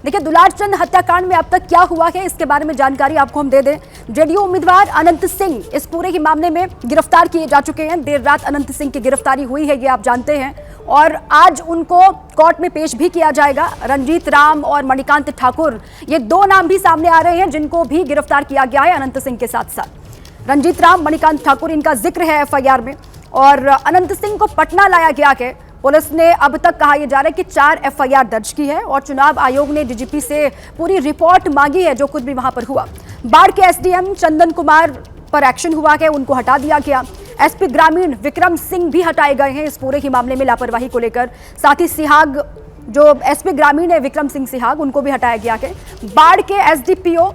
देखिए, दुलारचंद हत्याकांड में अब तक क्या हुआ है इसके बारे में जानकारी आपको हम दे दें। जेडीयू उम्मीदवार अनंत सिंह इस पूरे ही मामले में गिरफ्तार किए जा चुके हैं। देर रात अनंत सिंह की गिरफ्तारी हुई है, ये आप जानते हैं, और आज उनको कोर्ट में पेश भी किया जाएगा। रंजीत राम और मणिकांत ठाकुर, ये दो नाम भी सामने आ रहे हैं जिनको भी गिरफ्तार किया गया है अनंत सिंह के साथ साथ। रंजीत राम, मणिकांत ठाकुर, इनका जिक्र है एफआईआर में। और अनंत सिंह को पटना लाया गया है। पुलिस ने अब तक कहा यह जा रहा है कि 4 एफआईआर दर्ज की है और चुनाव आयोग ने डीजीपी से पूरी रिपोर्ट मांगी है जो कुछ भी वहां पर हुआ। बाढ़ के एसडीएम चंदन कुमार पर एक्शन हुआ है, उनको हटा दिया गया। एसपी ग्रामीण विक्रम सिंह भी हटाए गए हैं इस पूरे ही मामले में लापरवाही को लेकर। साथ ही सिहाग, जो एसपी ग्रामीण है विक्रम सिंह सिहाग, उनको भी हटाया गया है। बाढ़ के एसडीपीओ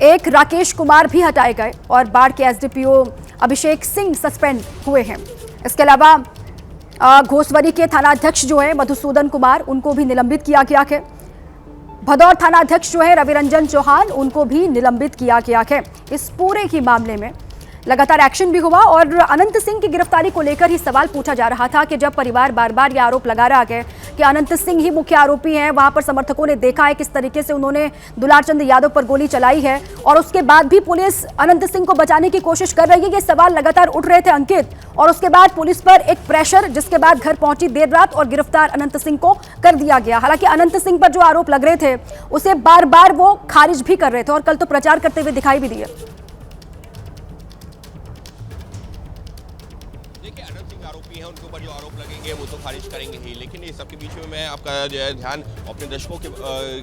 एक राकेश कुमार भी हटाए गए और बाढ़ के एसडीपीओ अभिषेक सिंह सस्पेंड हुए हैं। इसके अलावा घोसवरी के थानाध्यक्ष जो है मधुसूदन कुमार, उनको भी निलंबित किया गया है। भदौर थानाध्यक्ष जो है रविरंजन चौहान, उनको भी निलंबित किया गया है। इस पूरे ही मामले में लगातार एक्शन भी हुआ और अनंत सिंह की गिरफ्तारी को लेकर ही सवाल पूछा जा रहा था कि जब परिवार बार बार ये आरोप लगा रहा है कि अनंत सिंह ही मुख्य आरोपी हैं, वहां पर समर्थकों ने देखा है किस तरीके से उन्होंने दुलारचंद यादव पर गोली चलाई है और उसके बाद भी पुलिस अनंत सिंह को बचाने की कोशिश कर रही है। ये सवाल लगातार उठ रहे थे अंकित, और उसके बाद पुलिस पर एक प्रेशर, जिसके बाद घर पहुंची देर रात और गिरफ्तार अनंत सिंह को कर दिया गया। हालांकि अनंत सिंह पर जो आरोप लग रहे थे उसे बार बार वो खारिज भी कर रहे थे और कल तो प्रचार करते हुए दिखाई भी दिए। आरोपी हैं, उनके ऊपर जो आरोप लगेंगे वो तो खारिज करेंगे ही, लेकिन इस सबके बीच में मैं आपका जो है ध्यान अपने दर्शकों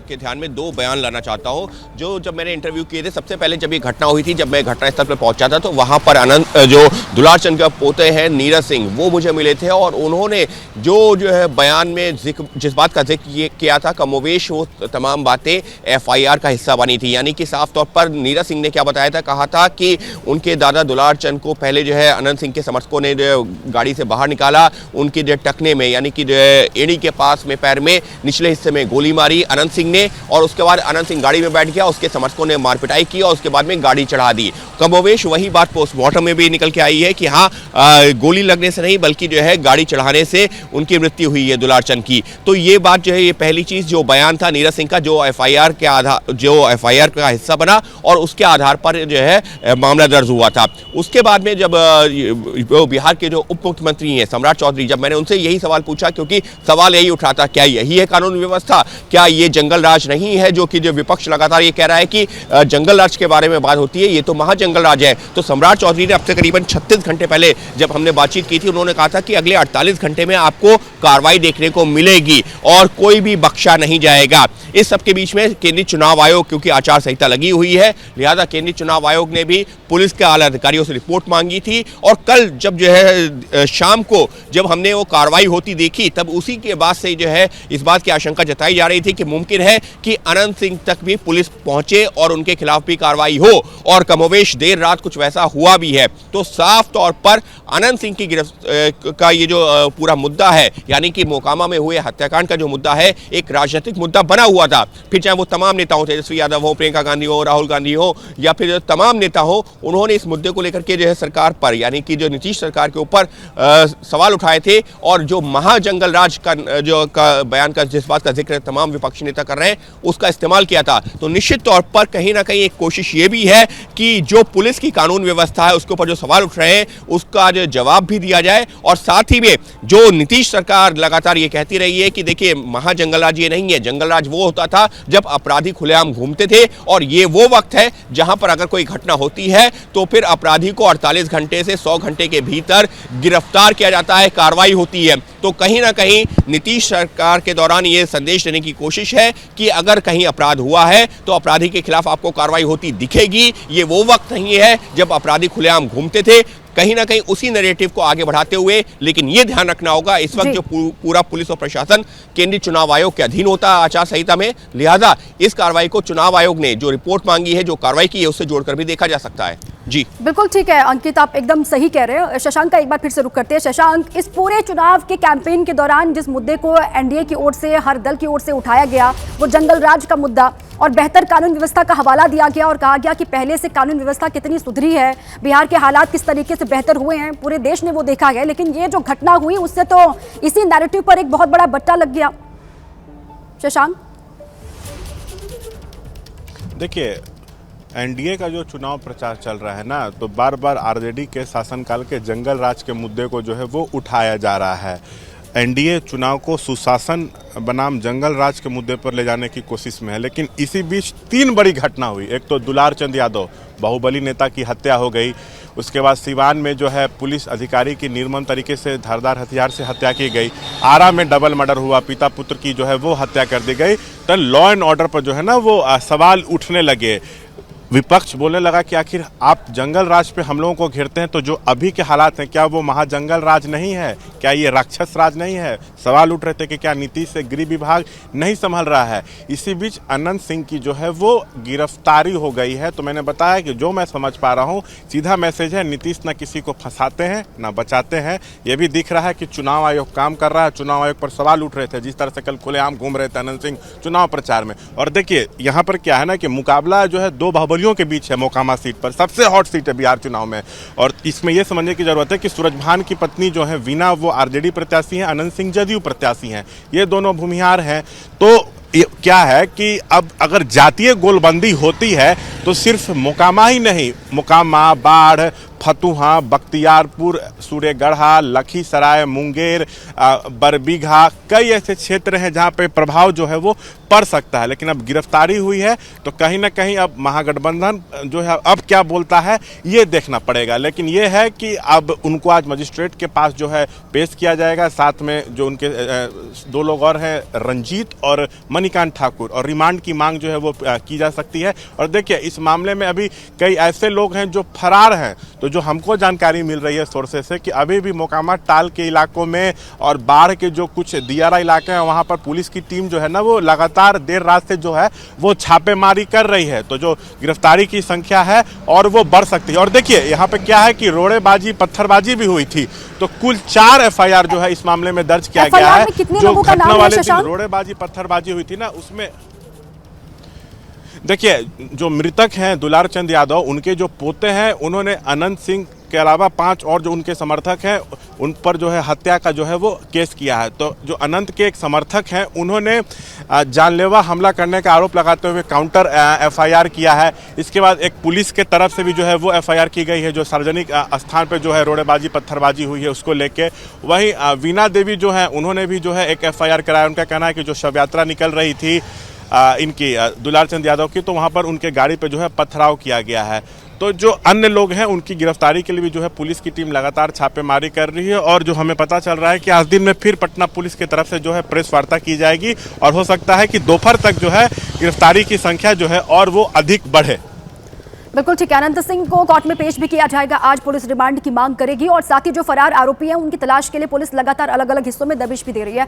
के ध्यान में 2 बयान लाना चाहता हूं। जो जब मैंने इंटरव्यू किए थे सबसे पहले, जब ये घटना हुई थी, जब मैं घटनास्थल पर पहुंचा था, तो वहां पर जो दुलारचंद के पोते हैं नीरज सिंह, वो मुझे मिले थे और उन्होंने जो है बयान में जिस बात का जिक्र किया था, कमोवेश वो तमाम बातें एफआईआर का हिस्सा बनी थी। यानी कि साफ तौर पर नीरज सिंह ने क्या बताया था, कहा था कि उनके दादा दुलारचंद को पहले जो है अनंत सिंह के समर्थकों ने जो गाड़ी से बाहर निकाला, उनके जो टखने में यानी कि जो एड़ी के पास में पैर में निचले हिस्से में गोली मारी अनंत सिंह ने, और उसके बाद अनंत सिंह गाड़ी में बैठ गया, उसके समर्थकों ने मारपिटाई की और उसके बाद में गाड़ी चढ़ा दी। कमोवेश वही बात पोस्टमार्टम में भी निकल के आई है कि हाँ, गोली लगने से नहीं बल्कि जो है गाड़ी चढ़ाने से उनकी मृत्यु हुई है दुलारचंद की। तो ये बात जो है, ये पहली चीज जो बयान था नीरज सिंह का, जो एफआईआर का हिस्सा बना और उसके आधार पर जो है मामला दर्ज हुआ था। उसके बाद में जब बिहार के जो उप मुख्यमंत्री हैं सम्राट चौधरी, जब मैंने उनसे यही सवाल पूछा, क्योंकि सवाल यही उठा था, क्या यही है कानून व्यवस्था, क्या ये जंगल राज नहीं है, जो कि जो विपक्ष लगातार ये कह रहा है कि जंगल राज के बारे में बात होती है, ये तो महाजंगल राज है। तो सम्राट चौधरी ने अब से करीबन 36 घंटे पहले जब हमने बातचीत की थी, उन्होंने कहा था कि अगले 48 घंटे में आपको कार्रवाई देखने को मिलेगी और कोई भी बख्शा नहीं जाएगा। इस सबके बीच में केंद्रीय चुनाव आयोग, क्योंकि आचार संहिता लगी हुई है, लिहाजा केंद्रीय चुनाव आयोग ने भी पुलिस के आला अधिकारियों से रिपोर्ट मांगी थी। और कल जब जो है शाम को जब हमने वो कार्रवाई होती देखी, तब उसी के बाद से जो है इस बात की आशंका जताई जा रही थी कि मुमकिन है कि अनंत सिंह तक भी पुलिस पहुंचे और उनके खिलाफ भी कार्रवाई हो, और कमोवेश देर रात कुछ वैसा हुआ भी है। तो साफ तौर पर अनंत सिंह की गिरफ्तारी का ये जो पूरा मुद्दा है, यानी कि मोकामा में हुए हत्याकांड का जो मुद्दा है, एक राजनीतिक मुद्दा बना हुआ था। फिर चाहे वो तमाम नेता हो, तेजस्वी यादव हो, प्रियंका गांधी हो, राहुल गांधी हो, या फिर तमाम नेता हो, उन्होंने इस मुद्दे को लेकर के जो है सरकार पर, यानी कि जो नीतीश सरकार के ऊपर सवाल उठाए थे। और जो महाजंगल राज का बयान का जिस बात का जिक्र तमाम विपक्षी नेता कर रहे हैं, उसका इस्तेमाल किया था। तो निश्चित तौर पर कहीं ना कहीं एक कोशिश ये भी है कि जो पुलिस की कानून व्यवस्था है उसके ऊपर जो सवाल उठ रहे हैं उसका जो जवाब भी दिया जाए। और साथ ही में जो नीतीश सरकार लगातार ये कहती रही है कि देखिए महाजंगल राज ये नहीं है, जंगल राज वो होता था जब अपराधी खुलेआम घूमते थे, और ये वो वक्त है जहां पर अगर कोई घटना होती है तो फिर अपराधी को 48 घंटे से 100 घंटे के भीतर गिरफ्तार किया जाता है, कार्रवाई होती है। तो कहीं ना कहीं नीतीश सरकार के दौरान ये संदेश देने की कोशिश है कि अगर कहीं अपराध हुआ है तो अपराधी के खिलाफ आपको कार्रवाई होती दिखेगी। ये वो वक्त नहीं है जब अपराधी खुलेआम घूमते थे, कहीं ना कहीं उसी नैरेटिव को आगे बढ़ाते हुए। लेकिन ये ध्यान रखना होगा, इस वक्त जो पूरा पुलिस और प्रशासन केंद्रीय चुनाव आयोग के अधीन होता है आचार संहिता में, लिहाजा इस कार्रवाई को चुनाव आयोग ने जो रिपोर्ट मांगी है, जो कार्रवाई की है, उससे जोड़कर भी देखा जा सकता है। जी बिल्कुल ठीक है अंकित, आप एकदम सही कह रहे हैं। शशांक का एक बार फिर से रुक करते हैं। शशांक, इस पूरे चुनाव के कैंपेन के दौरान जिस मुद्दे को एनडीए की ओर से, हर दल की ओर से उठाया गया, वो जंगल राज का मुद्दा, और बेहतर कानून व्यवस्था का हवाला दिया गया और कहा गया कि पहले से कानून व्यवस्था कितनी सुधरी है, बिहार के हालात किस तरीके से बेहतर हुए हैं, पूरे देश ने वो देखा है। लेकिन ये जो घटना हुई उससे तो इसी नैरेटिव पर एक बहुत बड़ा बट्टा लग गया। शशांक, देखिए, एनडीए का जो चुनाव प्रचार चल रहा है ना, तो बार बार आरजेडी के शासनकाल के जंगल राज के मुद्दे को जो है वो उठाया जा रहा है। एनडीए चुनाव को सुशासन बनाम जंगल राज के मुद्दे पर ले जाने की कोशिश में है, लेकिन इसी बीच 3 बड़ी घटना हुई। एक तो दुलार चंद यादव बाहुबली नेता की हत्या हो गई, उसके बाद सिवान में जो है पुलिस अधिकारी की निर्मम तरीके से धारदार हथियार से हत्या की गई, आरा में डबल मर्डर हुआ, पिता पुत्र की जो है वो हत्या कर दी गई। तो लॉ एंड ऑर्डर पर जो है ना वो सवाल उठने लगे। विपक्ष बोलने लगा कि आखिर आप जंगल राज पे हम लोगों को घेरते हैं, तो जो अभी के हालात हैं क्या वो महाजंगल राज नहीं है, क्या ये राक्षस राज नहीं है। सवाल उठ रहे थे कि क्या नीतीश से गृह विभाग नहीं संभल रहा है। इसी बीच अनंत सिंह की जो है वो गिरफ्तारी हो गई है। तो मैंने बताया कि जो मैं समझ पा रहा हूँ सीधा मैसेज है, नीतीश ना किसी को फंसाते हैं ना बचाते हैं। ये भी दिख रहा है कि चुनाव आयोग काम कर रहा है। चुनाव आयोग पर सवाल उठ रहे थे, जिस तरह से कल खुलेआम घूम रहे थे अनंत सिंह चुनाव प्रचार में। और देखिए यहाँ पर क्या है ना कि मुकाबला जो है 2 बाहुबलियों के बीच है। मोकामा सीट पर सबसे हॉट सीट है बिहार चुनाव में, और इसमें यह समझने की जरूरत है कि सूरजभान की पत्नी जो है वीना, वो आरजेडी प्रत्याशी हैं, अनंत सिंह जदयू प्रत्याशी हैं। ये दोनों भूमिहार हैं। तो क्या है कि अब अगर जातीय गोलबंदी होती है तो सिर्फ मोकामा ही नहीं, मोकामा, बाढ़, फतुहा, बख्तियारपुर, सूर्यगढ़ा, लखीसराय, मुंगेर, बरबीघा, कई ऐसे क्षेत्र हैं जहां पे प्रभाव जो है वो पड़ सकता है। लेकिन अब गिरफ्तारी हुई है तो कहीं ना कहीं अब महागठबंधन जो है अब क्या बोलता है ये देखना पड़ेगा। लेकिन ये है कि अब उनको आज मजिस्ट्रेट के पास जो है पेश किया जाएगा। साथ में जो उनके 2 लोग और हैं, रंजीत और मणिकांत ठाकुर, और रिमांड की मांग जो है वो की जा सकती है। और देखिए इस मामले में अभी कई ऐसे लोग हैं जो फरार हैं। तो जो हमको जानकारी मिल रही है सोर्सेस से कि अभी भी मोकामा टाल के इलाकों में और बाढ़ के जो कुछ दियारा इलाके हैं वहां पर पुलिस की टीम जो है ना वो लगातार देर रात से जो है वो छापेमारी कर रही है। तो जो गिरफ्तारी की संख्या है और वो बढ़ सकती है। और देखिए यहाँ पे क्या है कि रोड़ेबाजी, पत्थरबाजी भी हुई थी। तो कुल 4 एफआईआर जो है इस मामले में दर्ज किया गया है। जो घटना वाले दिन रोड़ेबाजी पत्थरबाजी हुई थी ना, उसमें देखिए जो मृतक हैं दुलार चंद यादव, उनके जो पोते हैं उन्होंने अनंत सिंह के अलावा 5 और जो उनके समर्थक हैं उन पर जो है हत्या का जो है वो केस किया है। तो जो अनंत के एक समर्थक हैं उन्होंने जानलेवा हमला करने का आरोप लगाते हुए काउंटर एफआईआर किया है। इसके बाद एक पुलिस के तरफ से भी जो है वो एफआईआर की गई है, जो सार्वजनिक स्थान पर जो है रोड़ेबाजी पत्थरबाजी हुई है उसको लेके। वहीं वीना देवी जो है उन्होंने भी जो है एक एफआईआर कराया। उनका कहना है कि जो शव यात्रा निकल रही थी इनकी दुलार चंद यादव की, तो वहां पर उनके गाड़ी पे जो है पथराव किया गया है। तो जो अन्य लोग हैं उनकी गिरफ्तारी के लिए भी जो है पुलिस की टीम लगातार छापेमारी कर रही है। और जो हमें पता चल रहा है कि आज दिन में फिर पटना पुलिस की तरफ से जो है प्रेस वार्ता की जाएगी और हो सकता है कि दोपहर तक जो है गिरफ्तारी की संख्या जो है और वो अधिक बढ़े। बिल्कुल ठीक है, अनंत सिंह को कोर्ट में पेश भी किया जाएगा। आज पुलिस रिमांड की मांग करेगी और साथ ही जो फरार आरोपी हैं उनकी तलाश के लिए पुलिस लगातार अलग अलग हिस्सों में दबिश भी दे रही है।